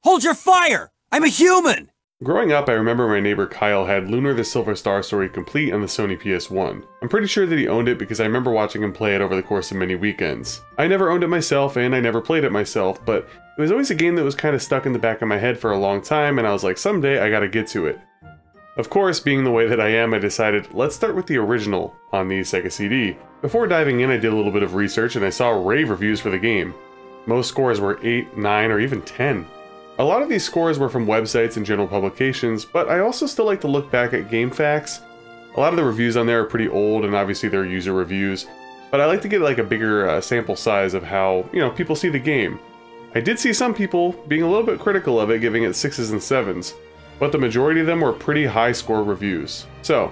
Hold your fire! I'm a human! Growing up, I remember my neighbor Kyle had Lunar the Silver Star story complete on the Sony PS1. I'm pretty sure that he owned it because I remember watching him play it over the course of many weekends. I never owned it myself and I never played it myself, but it was always a game that was kind of stuck in the back of my head for a long time, and I was like, someday I gotta get to it. Of course, being the way that I am, I decided, let's start with the original on the Sega CD. Before diving in, I did a little bit of research and I saw rave reviews for the game. Most scores were 8, 9, or even 10. A lot of these scores were from websites and general publications, but I also still like to look back at GameFAQs. A lot of the reviews on there are pretty old, and obviously they're user reviews, but I like to get like a bigger sample size of how, people see the game. I did see some people being a little bit critical of it, giving it 6s and 7s, but the majority of them were pretty high score reviews. So,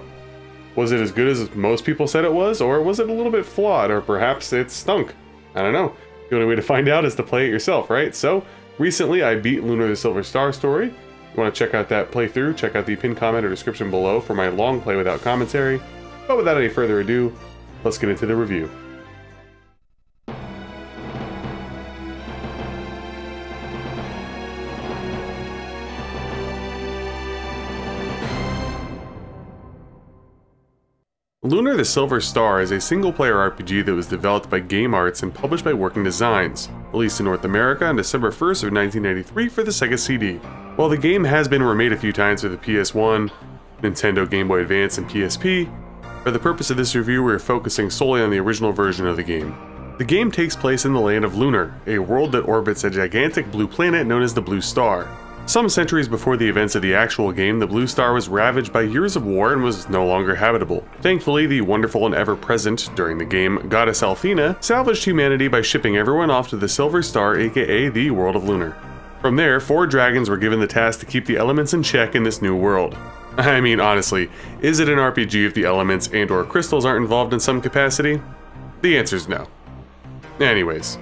was it as good as most people said it was, or was it a little bit flawed, or perhaps it stunk? I don't know. The only way to find out is to play it yourself, right? So, recently, I beat Lunar the Silver Star story. You want to check out that playthrough, check out the pinned comment or description below for my long play without commentary. But without any further ado, let's get into the review. Lunar the Silver Star is a single-player RPG that was developed by Game Arts and published by Working Designs, released in North America on December 1st of 1993 for the Sega CD. While the game has been remade a few times for the PS1, Nintendo Game Boy Advance, and PSP, for the purpose of this review we are focusing solely on the original version of the game. The game takes place in the land of Lunar, a world that orbits a gigantic blue planet known as the Blue Star. Some centuries before the events of the actual game, the Blue Star was ravaged by years of war and was no longer habitable. Thankfully, the wonderful and ever-present, during the game, goddess Althena salvaged humanity by shipping everyone off to the Silver Star, aka the world of Lunar. From there, 4 dragons were given the task to keep the elements in check in this new world. I mean, honestly, is it an RPG if the elements and/or crystals aren't involved in some capacity? The answer's no. Anyways.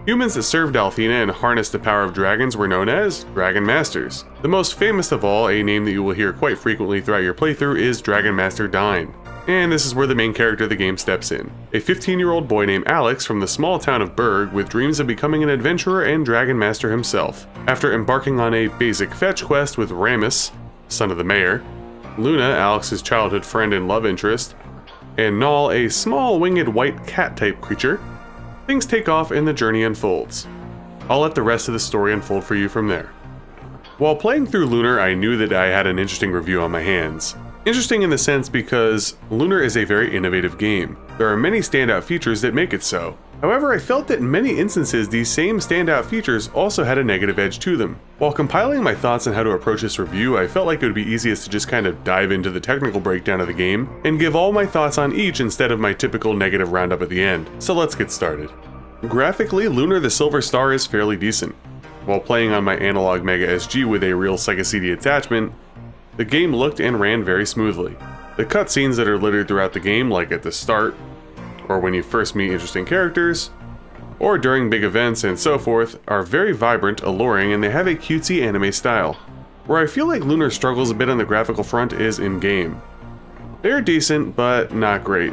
Humans that served Althena and harnessed the power of dragons were known as Dragon Masters. The most famous of all, a name that you will hear quite frequently throughout your playthrough, is Dragon Master Dyne. And this is where the main character of the game steps in. A 15-year-old boy named Alex from the small town of Berg with dreams of becoming an adventurer and Dragon Master himself. After embarking on a basic fetch quest with Ramus, son of the mayor, Luna, Alex's childhood friend and love interest, and Null, a small winged white cat-type creature, things take off and the journey unfolds. I'll let the rest of the story unfold for you from there. While playing through Lunar, I knew that I had an interesting review on my hands. Interesting in the sense because Lunar is a very innovative game. There are many standout features that make it so. However, I felt that in many instances these same standout features also had a negative edge to them. While compiling my thoughts on how to approach this review, I felt like it would be easiest to just kind of dive into the technical breakdown of the game and give all my thoughts on each instead of my typical negative roundup at the end. So let's get started. Graphically, Lunar the Silver Star is fairly decent. While playing on my analog Mega SG with a real Sega CD attachment, the game looked and ran very smoothly. The cutscenes that are littered throughout the game, like at the start, or when you first meet interesting characters, or during big events and so forth, are very vibrant, alluring, and they have a cutesy anime style. Where I feel like Lunar struggles a bit on the graphical front is in-game. They're decent, but not great.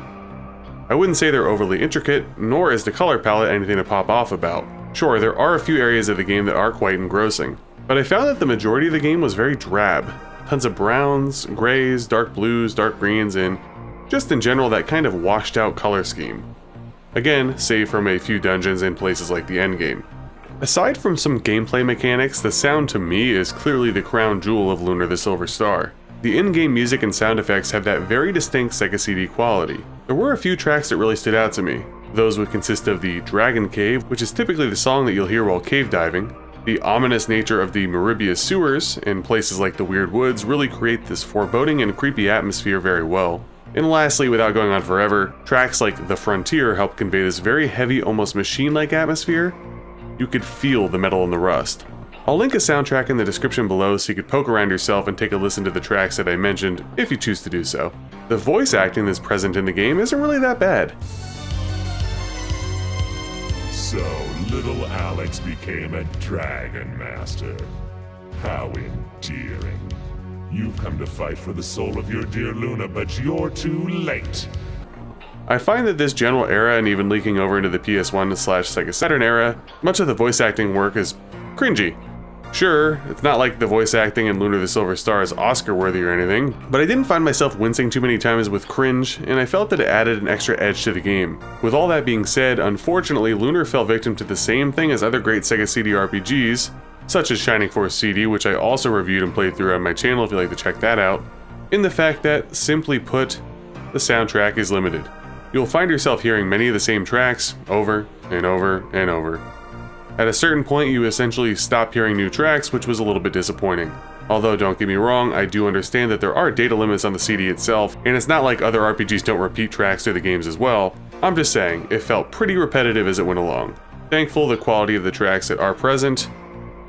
I wouldn't say they're overly intricate, nor is the color palette anything to pop off about. Sure, there are a few areas of the game that are quite engrossing, but I found that the majority of the game was very drab. Tons of browns, grays, dark blues, dark greens, and just in general that kind of washed out color scheme. Again, save from a few dungeons and places like the endgame. Aside from some gameplay mechanics, the sound to me is clearly the crown jewel of Lunar the Silver Star. The in-game music and sound effects have that very distinct Sega CD quality. There were a few tracks that really stood out to me. Those would consist of the Dragon Cave, which is typically the song that you'll hear while cave diving. The ominous nature of the Maribius sewers and places like the Weird Woods really create this foreboding and creepy atmosphere very well. And lastly, without going on forever, tracks like The Frontier help convey this very heavy, almost machine-like atmosphere. You could feel the metal and the rust. I'll link a soundtrack in the description below so you could poke around yourself and take a listen to the tracks that I mentioned, if you choose to do so. The voice acting that's present in the game isn't really that bad. So, little Alex became a Dragon Master. How endearing. You've come to fight for the soul of your dear Luna, but you're too late. I find that this general era, and even leaking over into the PS1/Sega Saturn era, much of the voice acting work is cringy. Sure, it's not like the voice acting in Lunar the Silver Star is Oscar-worthy or anything, but I didn't find myself wincing too many times with cringe, and I felt that it added an extra edge to the game. With all that being said, unfortunately, Lunar fell victim to the same thing as other great Sega CD RPGs, such as Shining Force CD, which I also reviewed and played through on my channel if you'd like to check that out, in the fact that, simply put, the soundtrack is limited. You'll find yourself hearing many of the same tracks over and over and over. At a certain point, you essentially stop hearing new tracks, which was a little bit disappointing. Although, don't get me wrong, I do understand that there are data limits on the CD itself, and it's not like other RPGs don't repeat tracks to the games as well. I'm just saying, it felt pretty repetitive as it went along. Thankful the quality of the tracks that are present,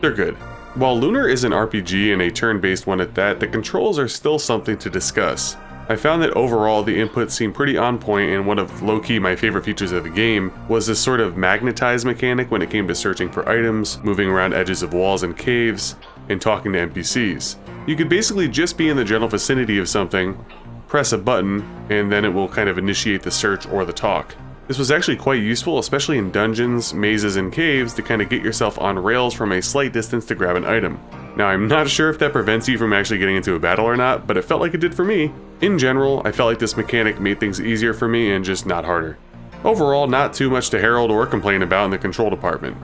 they're good. While Lunar is an RPG and a turn-based one at that, the controls are still something to discuss. I found that overall the inputs seemed pretty on point, and one of low-key my favorite features of the game was this sort of magnetize mechanic when it came to searching for items, moving around edges of walls and caves, and talking to NPCs. You could basically just be in the general vicinity of something, press a button, and then it will kind of initiate the search or the talk. This was actually quite useful, especially in dungeons, mazes, and caves, to kind of get yourself on rails from a slight distance to grab an item. Now, I'm not sure if that prevents you from actually getting into a battle or not, but it felt like it did for me. In general, I felt like this mechanic made things easier for me and just not harder. Overall, not too much to herald or complain about in the control department.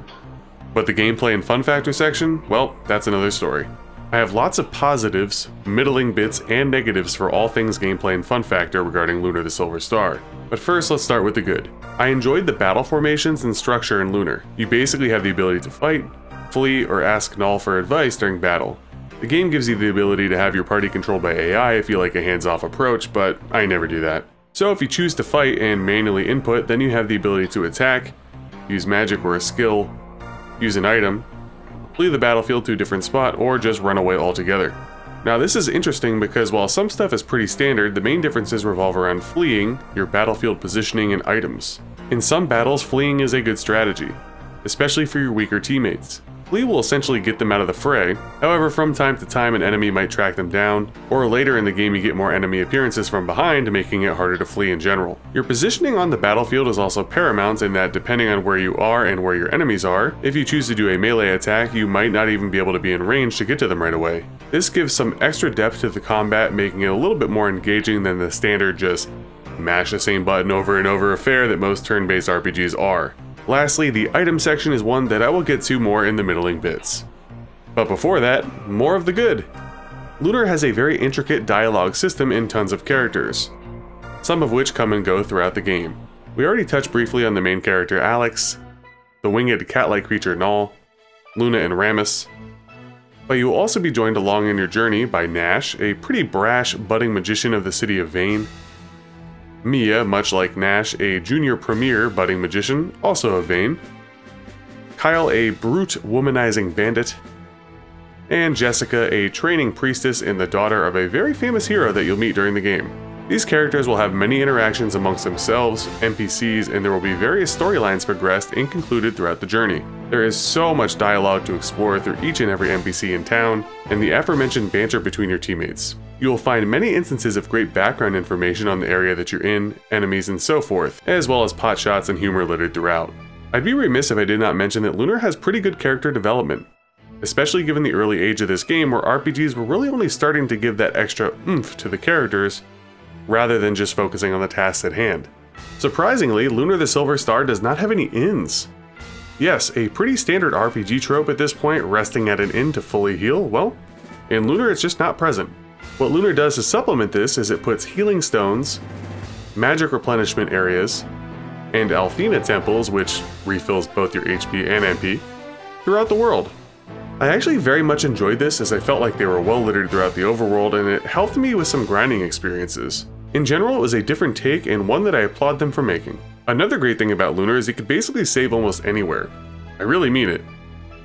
But the gameplay and fun factor section, well, that's another story. I have lots of positives, middling bits, and negatives for all things gameplay and fun factor regarding Lunar the Silver Star. But first, let's start with the good. I enjoyed the battle formations and structure in Lunar. You basically have the ability to fight, flee, or ask Null for advice during battle. The game gives you the ability to have your party controlled by AI if you like a hands-off approach, but I never do that. So if you choose to fight and manually input, then you have the ability to attack, use magic or a skill, use an item, flee the battlefield to a different spot, or just run away altogether. Now this is interesting because while some stuff is pretty standard, the main differences revolve around fleeing, your battlefield positioning, and items. In some battles, fleeing is a good strategy, especially for your weaker teammates. Flee will essentially get them out of the fray. However, from time to time an enemy might track them down, or later in the game you get more enemy appearances from behind, making it harder to flee in general. Your positioning on the battlefield is also paramount in that depending on where you are and where your enemies are, if you choose to do a melee attack, you might not even be able to be in range to get to them right away. This gives some extra depth to the combat, making it a little bit more engaging than the standard just mash the same button over and over affair that most turn-based RPGs are. Lastly, the item section is one that I will get to more in the middling bits. But before that, more of the good. Lunar has a very intricate dialogue system and tons of characters, some of which come and go throughout the game. We already touched briefly on the main character Alex, the winged cat-like creature Null, Luna and Ramus, but you will also be joined along in your journey by Nash, a pretty brash budding magician of the city of Vane, Mia, much like Nash, a junior premier budding magician, also of Vane, Kyle, a brute womanizing bandit, and Jessica, a training priestess and the daughter of a very famous hero that you'll meet during the game. These characters will have many interactions amongst themselves, NPCs, and there will be various storylines progressed and concluded throughout the journey. There is so much dialogue to explore through each and every NPC in town, and the aforementioned banter between your teammates. You will find many instances of great background information on the area that you're in, enemies, and so forth, as well as pot shots and humor littered throughout. I'd be remiss if I did not mention that Lunar has pretty good character development, especially given the early age of this game where RPGs were really only starting to give that extra oomph to the characters, rather than just focusing on the tasks at hand. Surprisingly, Lunar the Silver Star does not have any inns. Yes, a pretty standard RPG trope at this point, resting at an inn to fully heal, well, in Lunar it's just not present. What Lunar does to supplement this is it puts healing stones, magic replenishment areas, and Althena temples, which refills both your HP and MP, throughout the world. I actually very much enjoyed this as I felt like they were well littered throughout the overworld and it helped me with some grinding experiences. In general, it was a different take and one that I applaud them for making. Another great thing about Lunar is you could basically save almost anywhere. I really mean it.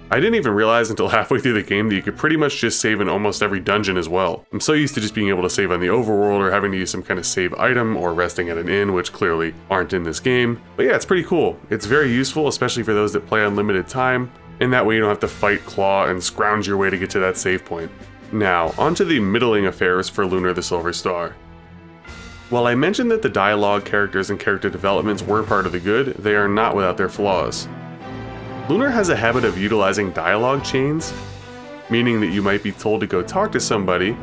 I didn't even realize until halfway through the game that you could pretty much just save in almost every dungeon as well. I'm so used to just being able to save on the overworld or having to use some kind of save item or resting at an inn, which clearly aren't in this game. But yeah, it's pretty cool. It's very useful, especially for those that play unlimited time, and that way you don't have to fight, claw, and scrounge your way to get to that save point. Now, onto the middling affairs for Lunar the Silver Star. While I mentioned that the dialogue, characters, and character developments were part of the good, they are not without their flaws. Lunar has a habit of utilizing dialogue chains meaning that you might be told to go talk to somebody,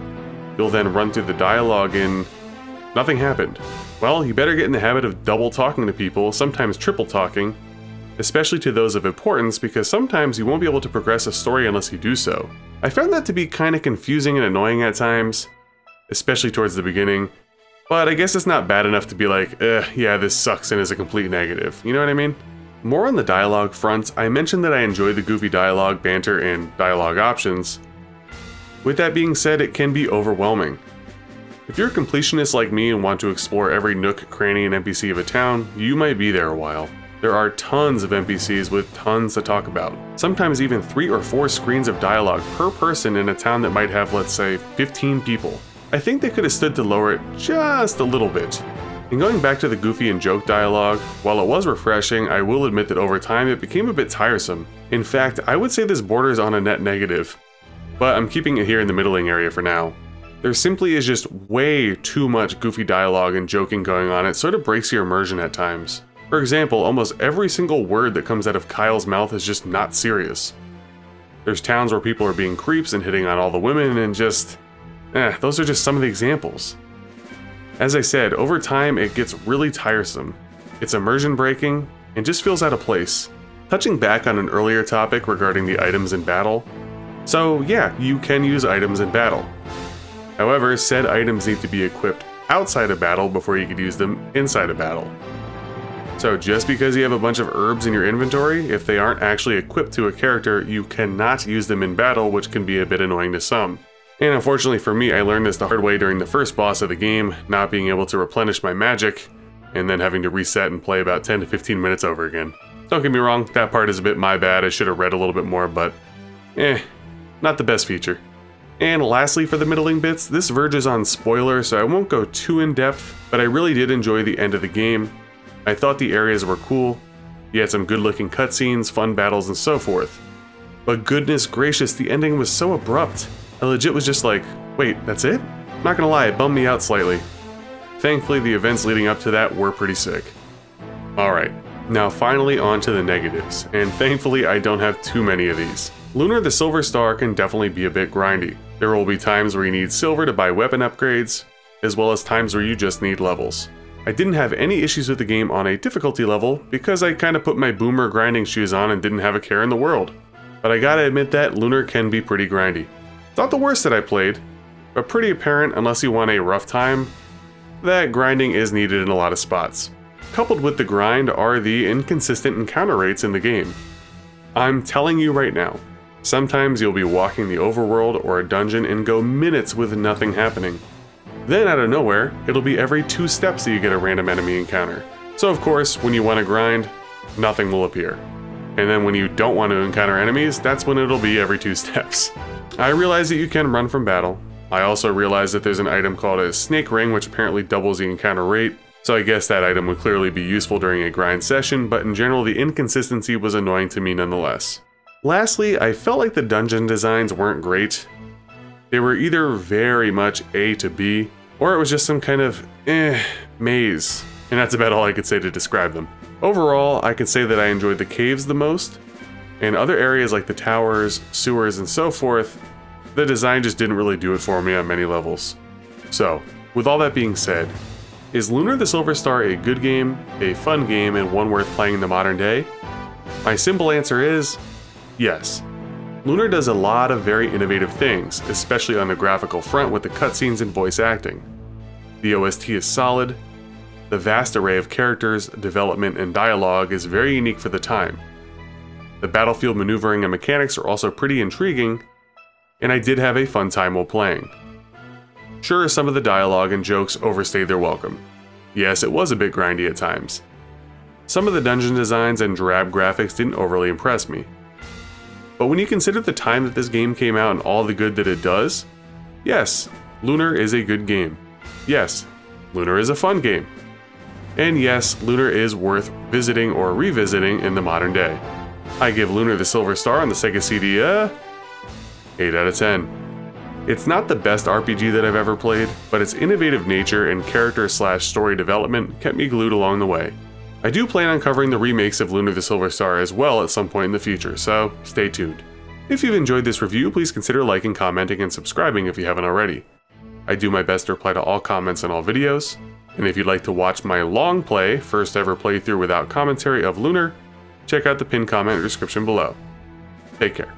you'll then run through the dialogue and nothing happened. Well, you better get in the habit of double talking to people, sometimes triple talking, especially to those of importance, because sometimes you won't be able to progress a story unless you do so. I found that to be kinda confusing and annoying at times, especially towards the beginning, but I guess it's not bad enough to be like, yeah, this sucks and is a complete negative, you know what I mean? More on the dialogue front, I mentioned that I enjoy the goofy dialogue, banter, and dialogue options. With that being said, it can be overwhelming. If you're a completionist like me and want to explore every nook, cranny, and NPC of a town, you might be there a while. There are tons of NPCs with tons to talk about. Sometimes even 3 or 4 screens of dialogue per person in a town that might have, let's say, 15 people. I think they could have stood to lower it just a little bit. And going back to the goofy and joke dialogue, while it was refreshing, I will admit that over time it became a bit tiresome. In fact, I would say this borders on a net negative, but I'm keeping it here in the middling area for now. There simply is just way too much goofy dialogue and joking going on. It sort of breaks your immersion at times. For example, almost every single word that comes out of Kyle's mouth is just not serious. There's towns where people are being creeps and hitting on all the women and just... those are just some of the examples. As I said, over time it gets really tiresome. It's immersion breaking and just feels out of place. Touching back on an earlier topic regarding the items in battle. So yeah, you can use items in battle. However, said items need to be equipped outside of battle before you could use them inside of battle. So just because you have a bunch of herbs in your inventory, if they aren't actually equipped to a character, you cannot use them in battle, which can be a bit annoying to some. And unfortunately for me, I learned this the hard way during the first boss of the game, not being able to replenish my magic, and then having to reset and play about 10 to 15 minutes over again. Don't get me wrong, that part is a bit my bad, I should have read a little bit more, but not the best feature. And lastly for the middling bits, this verges on spoiler, so I won't go too in depth, but I really did enjoy the end of the game. I thought the areas were cool, you had some good looking cutscenes, fun battles, and so forth. But goodness gracious, the ending was so abrupt. I legit was just like, wait, that's it? Not gonna lie, it bummed me out slightly. Thankfully, the events leading up to that were pretty sick. Alright, now finally on to the negatives, and thankfully I don't have too many of these. Lunar the Silver Star can definitely be a bit grindy. There will be times where you need silver to buy weapon upgrades, as well as times where you just need levels. I didn't have any issues with the game on a difficulty level because I kinda put my boomer grinding shoes on and didn't have a care in the world. But I gotta admit that Lunar can be pretty grindy. It's not the worst that I played, but pretty apparent unless you want a rough time, that grinding is needed in a lot of spots. Coupled with the grind are the inconsistent encounter rates in the game. I'm telling you right now, sometimes you'll be walking the overworld or a dungeon and go minutes with nothing happening. Then out of nowhere, it'll be every 2 steps that you get a random enemy encounter. So of course, when you want to grind, nothing will appear. And then when you don't want to encounter enemies, that's when it'll be every 2 steps. I realize that you can run from battle. I also realize that there's an item called a snake ring which apparently doubles the encounter rate, so I guess that item would clearly be useful during a grind session, but in general the inconsistency was annoying to me nonetheless. Lastly, I felt like the dungeon designs weren't great. They were either very much A to B, or it was just some kind of maze, and that's about all I could say to describe them. Overall, I could say that I enjoyed the caves the most, and other areas like the towers, sewers, and so forth, the design just didn't really do it for me on many levels. So, with all that being said, is Lunar the Silver Star a good game, a fun game, and one worth playing in the modern day? My simple answer is yes. Lunar does a lot of very innovative things, especially on the graphical front with the cutscenes and voice acting. The OST is solid, the vast array of characters, development, and dialogue is very unique for the time. The battlefield maneuvering and mechanics are also pretty intriguing, and I did have a fun time while playing. Sure, some of the dialogue and jokes overstayed their welcome. Yes, it was a bit grindy at times. Some of the dungeon designs and drab graphics didn't overly impress me. But when you consider the time that this game came out and all the good that it does, yes, Lunar is a good game. Yes, Lunar is a fun game. And yes, Lunar is worth visiting or revisiting in the modern day. I give Lunar the Silver Star on the Sega CD 8 out of 10. It's not the best RPG that I've ever played, but its innovative nature and character/story development kept me glued along the way. I do plan on covering the remakes of Lunar the Silver Star as well at some point in the future, so stay tuned. If you've enjoyed this review, please consider liking, commenting, and subscribing if you haven't already. I do my best to reply to all comments on all videos, and if you'd like to watch my long play, first ever playthrough without commentary of Lunar, check out the pinned comment or description below. Take care.